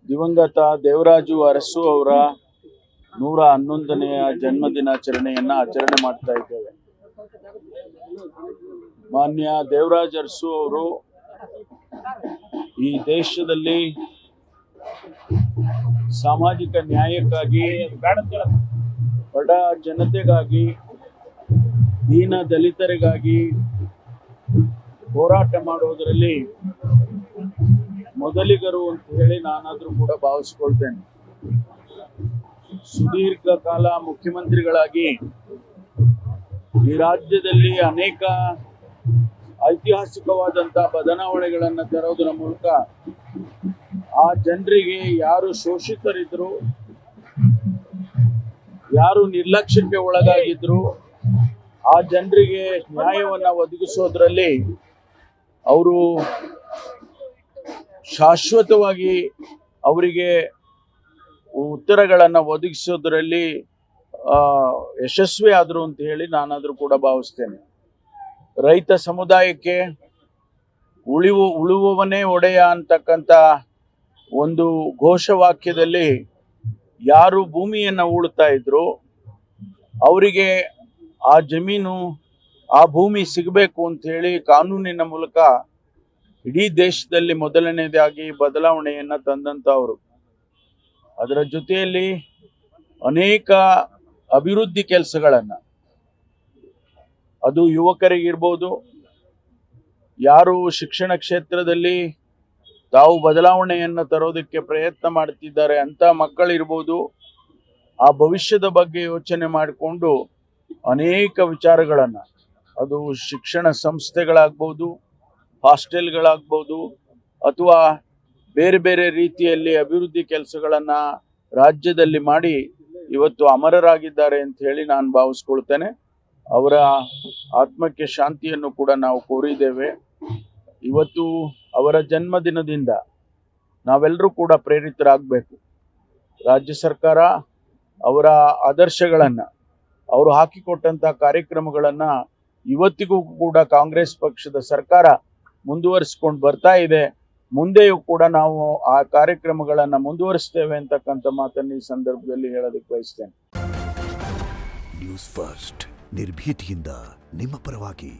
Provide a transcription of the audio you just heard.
ದಿವಂಗತ ದೇವರಾಜು ಅರಸು ಅವರ 111ನೆಯ ಜನ್ಮದಿನಾಚರಣೆಯನ್ನು ಆಚರಣೆ ಮಾಡ್ತಾ ಇದ್ದೇವೆ. ಮಾನ್ಯ ದೇವರಾಜ್ ಅರಸು ಅವರು ಈ ದೇಶದಲ್ಲಿ ಸಾಮಾಜಿಕ ನ್ಯಾಯಕ್ಕಾಗಿ, ಬಡ ಜನತೆಗಾಗಿ, ದೀನ ದಲಿತರಿಗಾಗಿ ಹೋರಾಟ ಮಾಡೋದರಲ್ಲಿ ಮೊದಲಿಗರು ಅಂತ ಹೇಳಿ ನಾನಾದ್ರೂ ಕೂಡ ಭಾವಿಸ್ಕೊಳ್ತೇನೆ. ಸುದೀರ್ಘ ಕಾಲ ಮುಖ್ಯಮಂತ್ರಿಗಳಾಗಿ ಈ ರಾಜ್ಯದಲ್ಲಿ ಅನೇಕ ಐತಿಹಾಸಿಕವಾದಂತಹ ಬದಲಾವಣೆಗಳನ್ನು ತರೋದರ ಮೂಲಕ ಆ ಜನರಿಗೆ ಯಾರು ಶೋಷಿತರಿದ್ರು, ಯಾರು ನಿರ್ಲಕ್ಷ್ಯಕ್ಕೆ ಒಳಗಾಗಿದ್ರು, ಆ ಜನರಿಗೆ ನ್ಯಾಯವನ್ನ ಒದಗಿಸೋದ್ರಲ್ಲಿ ಅವರು ಶಾಶ್ವತವಾಗಿ ಅವರಿಗೆ ಉತ್ತರಗಳನ್ನು ಒದಗಿಸೋದ್ರಲ್ಲಿ ಯಶಸ್ವಿ ಆದರು ಅಂತ ಹೇಳಿ ನಾನಾದರೂ ಕೂಡ ಭಾವಿಸ್ತೇನೆ. ರೈತ ಸಮುದಾಯಕ್ಕೆ ಉಳುವವನೇ ಒಡೆಯ ಅಂತಕ್ಕಂಥ ಒಂದು ಘೋಷವಾಕ್ಯದಲ್ಲಿ ಯಾರು ಭೂಮಿಯನ್ನು ಉಳ್ತಾ ಇದ್ರು ಅವರಿಗೆ ಆ ಜಮೀನು, ಆ ಭೂಮಿ ಸಿಗಬೇಕು ಅಂತ ಹೇಳಿ ಕಾನೂನಿನ ಮೂಲಕ ಇಡೀ ದೇಶದಲ್ಲಿ ಮೊದಲನೇದಾಗಿ ಬದಲಾವಣೆಯನ್ನು ತಂದಂಥವರು. ಅದರ ಜೊತೆಯಲ್ಲಿ ಅನೇಕ ಅಭಿವೃದ್ಧಿ ಕೆಲಸಗಳನ್ನು, ಅದು ಯುವಕರಿಗಿರ್ಬೋದು, ಯಾರು ಶಿಕ್ಷಣ ಕ್ಷೇತ್ರದಲ್ಲಿ ತಾವು ಬದಲಾವಣೆಯನ್ನು ತರೋದಕ್ಕೆ ಪ್ರಯತ್ನ ಮಾಡ್ತಿದ್ದಾರೆ ಅಂತ ಮಕ್ಕಳಿರ್ಬೋದು, ಆ ಭವಿಷ್ಯದ ಬಗ್ಗೆ ಯೋಚನೆ ಮಾಡಿಕೊಂಡು ಅನೇಕ ವಿಚಾರಗಳನ್ನು, ಅದು ಶಿಕ್ಷಣ ಸಂಸ್ಥೆಗಳಾಗ್ಬೋದು, ಹಾಸ್ಟೆಲ್ಗಳಾಗ್ಬೋದು, ಅಥವಾ ಬೇರೆ ಬೇರೆ ರೀತಿಯಲ್ಲಿ ಅಭಿವೃದ್ಧಿ ಕೆಲಸಗಳನ್ನು ರಾಜ್ಯದಲ್ಲಿ ಮಾಡಿ ಇವತ್ತು ಅಮರರಾಗಿದ್ದಾರೆ ಅಂತ ಹೇಳಿ ನಾನು ಭಾವಿಸ್ಕೊಳ್ತೇನೆ. ಅವರ ಆತ್ಮಕ್ಕೆ ಶಾಂತಿಯನ್ನು ಕೂಡ ನಾವು ಕೋರಿದ್ದೇವೆ. ಇವತ್ತು ಅವರ ಜನ್ಮದಿನದಿಂದ ನಾವೆಲ್ಲರೂ ಕೂಡ ಪ್ರೇರಿತರಾಗಬೇಕು. ರಾಜ್ಯ ಸರ್ಕಾರ ಅವರ ಆದರ್ಶಗಳನ್ನು, ಅವರು ಹಾಕಿಕೊಟ್ಟಂಥ ಕಾರ್ಯಕ್ರಮಗಳನ್ನು ಇವತ್ತಿಗೂ ಕೂಡ ಕಾಂಗ್ರೆಸ್ ಪಕ್ಷದ ಸರ್ಕಾರ ಮುಂದುವರಿಸಿಕೊಂಡು ಬರ್ತಾ ಇದೆ. ಮುಂದೆಯೂ ಕೂಡ ನಾವು ಆ ಕಾರ್ಯಕ್ರಮಗಳನ್ನು ಮುಂದುವರಿಸ್ತೇವೆ ಅಂತಕ್ಕಂಥ ಮಾತನ್ನು ಈ ಸಂದರ್ಭದಲ್ಲಿ ಹೇಳೋದಕ್ಕೆ ಬಯಸ್ತೇನೆ. ನ್ಯೂಸ್ ಫಸ್ಟ್, ನಿರ್ಭೀತಿಯಿಂದ ನಿಮ್ಮ ಪರವಾಗಿ.